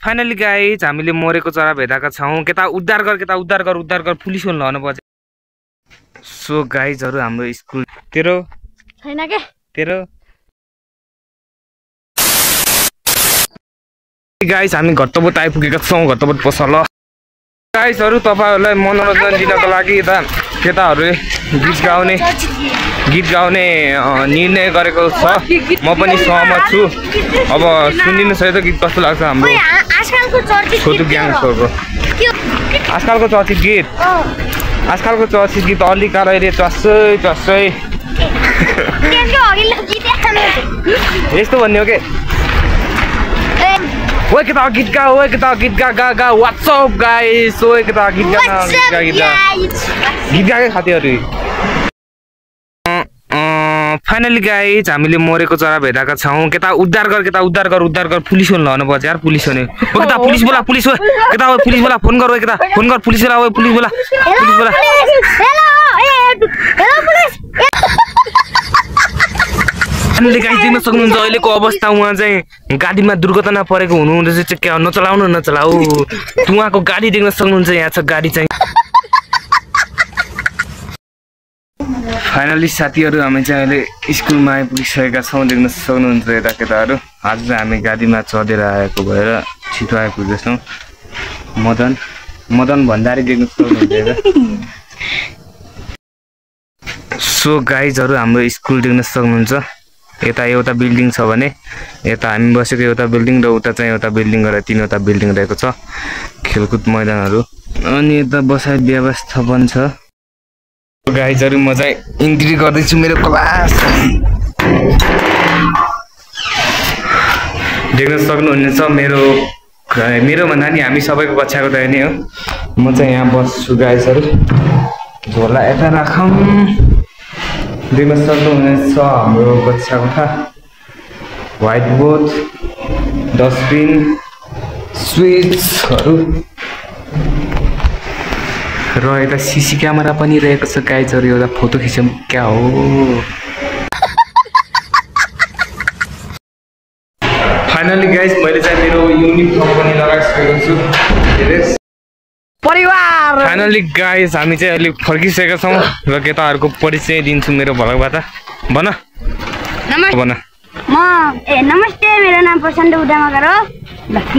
Finally guys हामीले मरेको चरा भेटाएका छौँ। केता उद्धार गर पुलिस हुन लाउनु पर्छ। सो गाइजहरु हाम्रो स्कुल तेरो छैन के तेरो गाइज हामी घट्टबोट आइपुगेका छौँ। घट्टबोट पसल गाइजहरु तपाईहरुलाई मनोरञ्जन दिनको लागि केटाहरुले गीत गाउने निर्णय गरेको छ। म पनि सहमत छु। अब सुनिदिनु छ त गीत कस्तो लाग्छ हाम्रो छोटु ग्याङको आजकलको चर्चित गीत अलिकाले चस्सै यस्तो भन्ने हो के ओए केटा गीत गा व्हाट्सअप गाइस ओए केटा गीत गाएकै खातीहरु फाइनली गाइज हामीले मरेको चरा भेटाएका छौँ। केता उद्धार गर पुलिस हुन लाउनु पर्छ यार। पुलिस हुने ओ केता पुलिस बोला फोन गर पुलिस बोला हामीले गाइज देख्न सक्नुहुन्छ अहिलेको अवस्था। उहाँ चाहिँ गाडीमा दुर्घटना परेको हुनुहुँदैछ। चाहिँ क्या नचलाऊ उहाँको गाडी देख्न सक्नुहुन्छ। यहाँ छ गाडी चाहिँ। फाइनली साथीहरु हामी चाहिँ अहिले स्कुलमा आइपुगिसकेका छौँ। देख्न सक्नुहुन्छ यता केटाहरु। आज चाहिँ हामी गाडीमा चढेर आएको भएर छिटो आइपुग्दैछौँ। मदन भण्डारी देख्न सक्नुहुन्छ। सो गाइजहरु हाम्रो स्कुल देख्न सक्नुहुन्छ। यता एउटा बिल्डिङ छ भने यता हामी बसेको एउटा बिल्डिङ र उता चाहिँ एउटा बिल्डिङ गरेर तीनवटा बिल्डिङ रहेको छ। खेलकुद मैदानहरु अनि यता बसाइ व्यवस्थापन छ। गाइजहरु म चाहिँ इन्ट्री गर्दैछु मेरो क्लास। देख्न सक्नुहुनेछ मेरो भन्दा नि हामी सबैको कक्षाको त नै हो। म चाहिँ यहाँ बस्छु गाइजहरु। झोला यता राखौँ। देख्न सक्नुहुनेछ हाम्रो कक्षा कोठा। व्हाइट बोर्ड डस्टबिन स्विचहरु र यता सीसी क्यामेरा पनि रहेको छ गाइजहरु। एउटा फोटो खिचौँ क्या हो। फाइनली गाइज मैले चाहिँ मेरो युनिफर्म पनि लगाइसकेको छु। परिवार फाइनली गाइज हामी चाहिँ अहिले फर्किसकेका छौँ र केटाहरुको परिचय दिन्छु मेरो भलकबाट। भन नमस्ते मेरो नाम प्रशान्त उडामकर हो।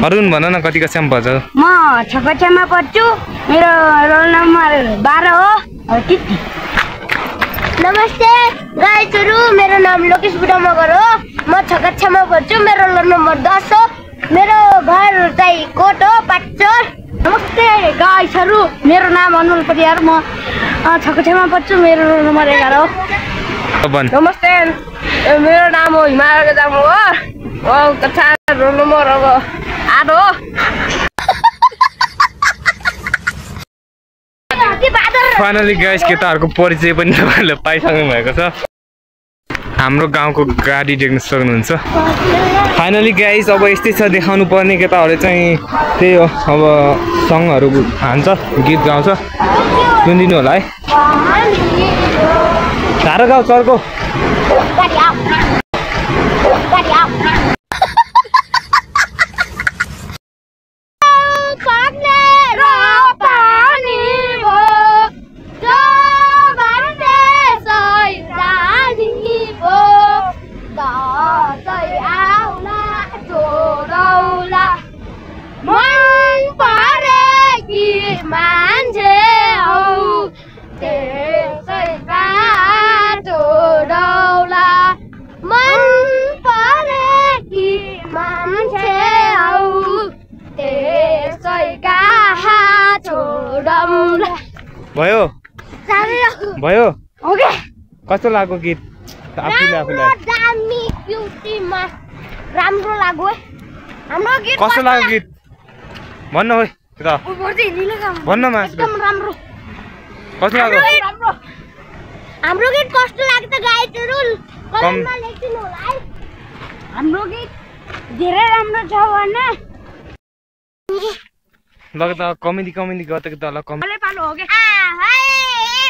अरुण भन न कति कक्षामा पढ्छौ? म 6 कक्षामा पढ्छु। मेरो रोल नम्बर 12 हो। नमस्ते गाइजहरु मेरो नाम लोकेश उडामकर हो। म 6 कक्षामा पढ्छु। मेरो रोल नम्बर 10 हो। मेरो घर चाहिँ कोट हो पाचर। नमस्ते गाइजहरु मेरो नाम अनुल परियार। म 6 कक्षामा पढ्छु। मेरो रोल नम्बर 11 हो। नमस्ते मेरो नाम हो हिमालय जामु हो। कक्षा रोल नम्बर 8 हो। फाइनली गाइज केटाहरुको परिचय पनि तपाईहरुले पाइसक्नु भएको छ। हाम्रो गाउँको गाडी देख्न सक्नुहुन्छ। फाइनली गाइज अब यस्तै छ देखाउनु पर्ने। केटाहरुले चाहिँ त्यही हो अब सङहरु हान्छ गीत गाउँछ सुनिदिनु होला है। धारो गाउँ चर्को भयो ओके कस्तो लाग्यो गीत आफुलाई राम्रो लाग्यो हाम्रो गीत कस्तो लाग्यो गीत भन्न हो र भन्न मा एकदम राम्रो कस्तो लाग्यो हाम्रो गीत कस्तो लाग्छ गाइजहरु कमेन्टमा लेखिदिनु होला है। हाम्रो गीत धेरै राम्रो छ भने लगता कमेडी गर्दै त ल कमेडी पालो हो के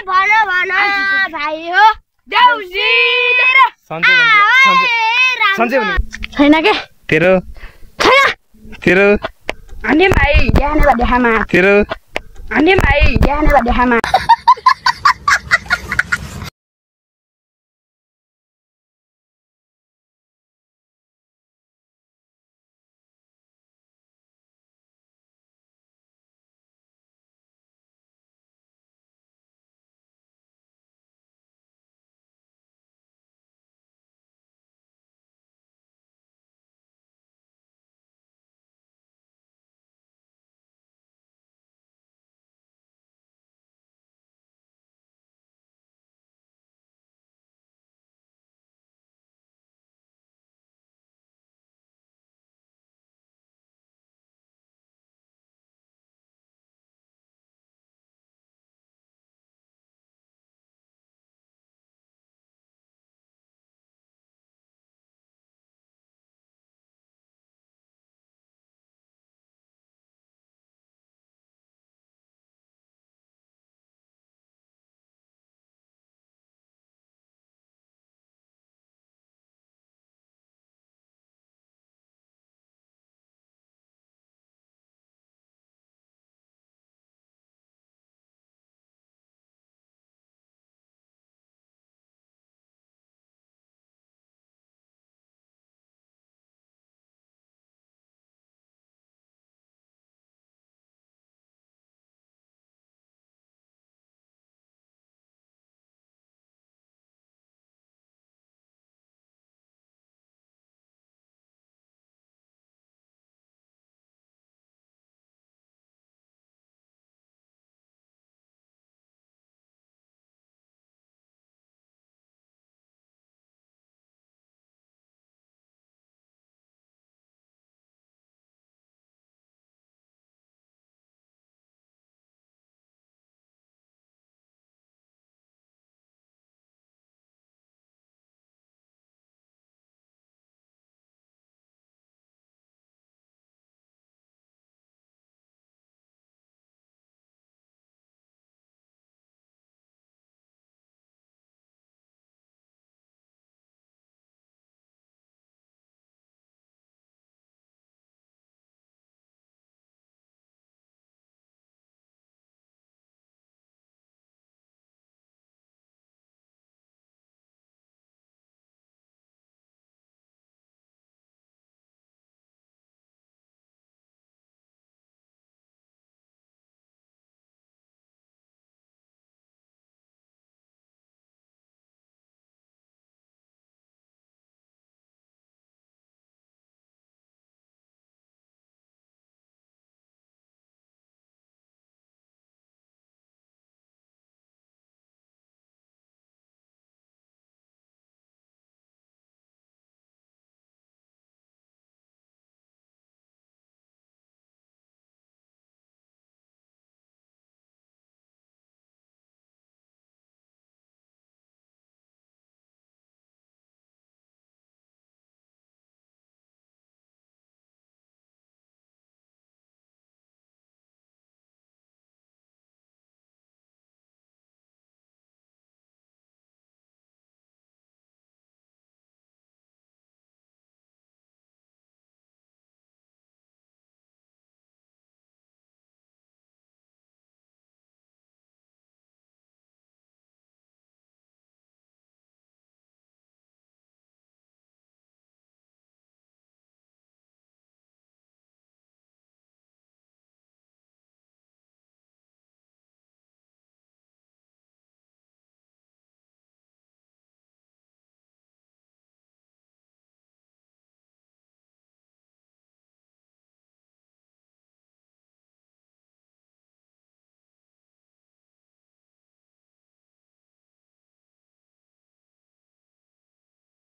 भन भाइ हो देउसी सन्चै छैन के तेरो Ani mai, Jangan ada hama. तेरो ani mai. Jangan ada hama.